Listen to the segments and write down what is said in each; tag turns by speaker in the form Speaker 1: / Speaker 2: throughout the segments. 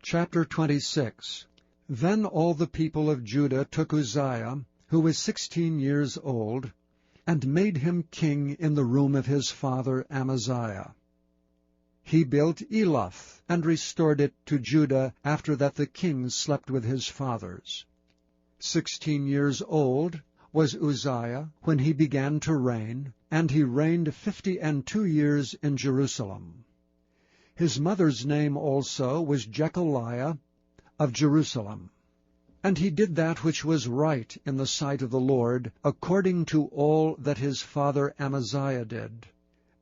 Speaker 1: Chapter 26. Then all the people of Judah took Uzziah, who was 16 years old, and made him king in the room of his father Amaziah. He built Eloth, and restored it to Judah after that the king slept with his fathers. 16 years old was Uzziah when he began to reign, and he reigned 52 years in Jerusalem. His mother's name also was Jechaliah of Jerusalem. And he did that which was right in the sight of the Lord, according to all that his father Amaziah did.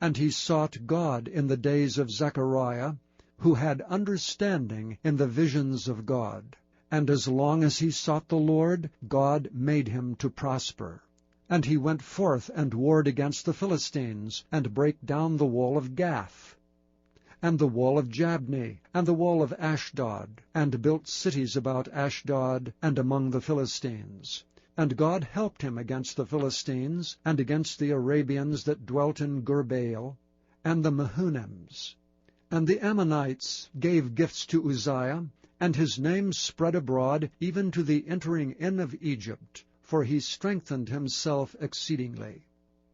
Speaker 1: And he sought God in the days of Zechariah, who had understanding in the visions of God. And as long as he sought the Lord, God made him to prosper. And he went forth and warred against the Philistines, and brake down the wall of Gath, and the wall of Jabneh, and the wall of Ashdod, and built cities about Ashdod and among the Philistines. And God helped him against the Philistines, and against the Arabians that dwelt in Gurbaal, and the Mehunims. And the Ammonites gave gifts to Uzziah, and his name spread abroad even to the entering in of Egypt, for he strengthened himself exceedingly.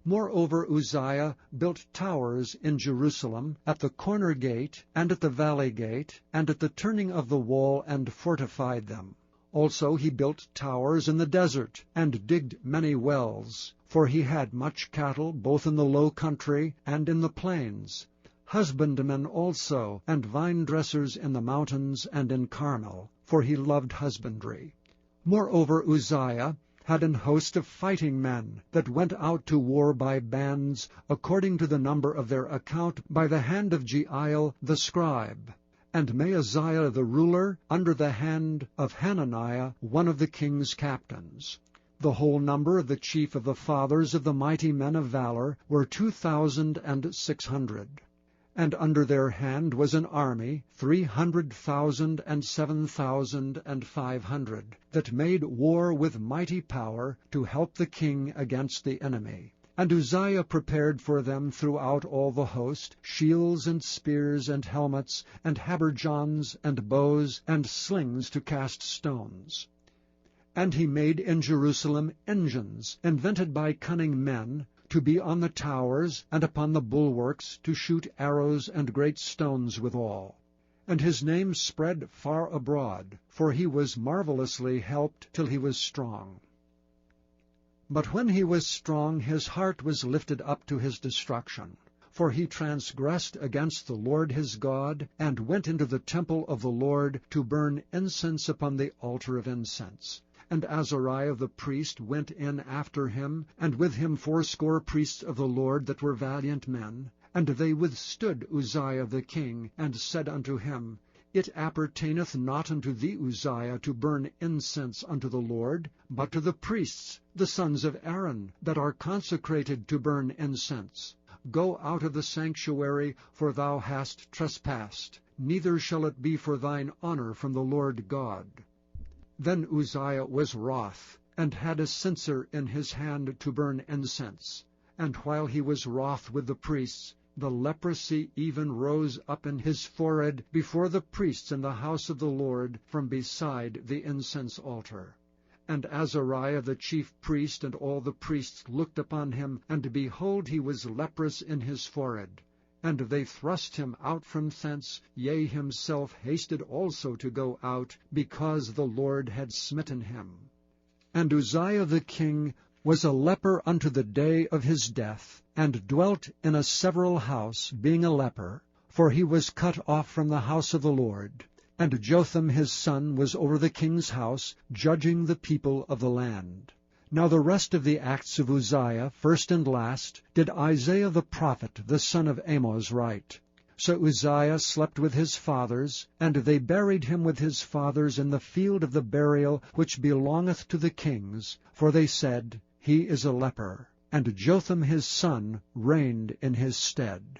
Speaker 1: Moreover, Uzziah built towers in Jerusalem, at the corner gate, and at the valley gate, and at the turning of the wall, and fortified them. Also he built towers in the desert, and digged many wells, for he had much cattle, both in the low country and in the plains, husbandmen also, and vine-dressers in the mountains and in Carmel, for he loved husbandry. Moreover, Uzziah had an host of fighting men that went out to war by bands, according to the number of their account, by the hand of Jeiel the scribe, and Maaziah the ruler, under the hand of Hananiah, one of the king's captains. The whole number of the chief of the fathers of the mighty men of valor were 2,600. And under their hand was an army, 300,000 and 7,500, that made war with mighty power to help the king against the enemy. And Uzziah prepared for them throughout all the host shields and spears and helmets and habergeons and bows and slings to cast stones. And he made in Jerusalem engines, invented by cunning men, to be on the towers and upon the bulwarks, to shoot arrows and great stones withal. And his name spread far abroad, for he was marvelously helped till he was strong. But when he was strong, his heart was lifted up to his destruction. For he transgressed against the Lord his God, and went into the temple of the Lord to burn incense upon the altar of incense. And Azariah the priest went in after him, and with him 80 priests of the Lord that were valiant men. And they withstood Uzziah the king, and said unto him, It appertaineth not unto thee, Uzziah, to burn incense unto the Lord, but to the priests, the sons of Aaron, that are consecrated to burn incense. Go out of the sanctuary, for thou hast trespassed, neither shall it be for thine honor from the Lord God. Then Uzziah was wroth, and had a censer in his hand to burn incense. And while he was wroth with the priests, the leprosy even rose up in his forehead before the priests in the house of the Lord from beside the incense altar. And Azariah the chief priest and all the priests looked upon him, and behold, he was leprous in his forehead. And they thrust him out from thence, yea, himself hasted also to go out, because the Lord had smitten him. And Uzziah the king was a leper unto the day of his death, and dwelt in a several house, being a leper, for he was cut off from the house of the Lord. And Jotham his son was over the king's house, judging the people of the land. Now the rest of the acts of Uzziah, first and last, did Isaiah the prophet, the son of Amoz, write. So Uzziah slept with his fathers, and they buried him with his fathers in the field of the burial which belongeth to the kings, for they said, He is a leper. And Jotham his son reigned in his stead.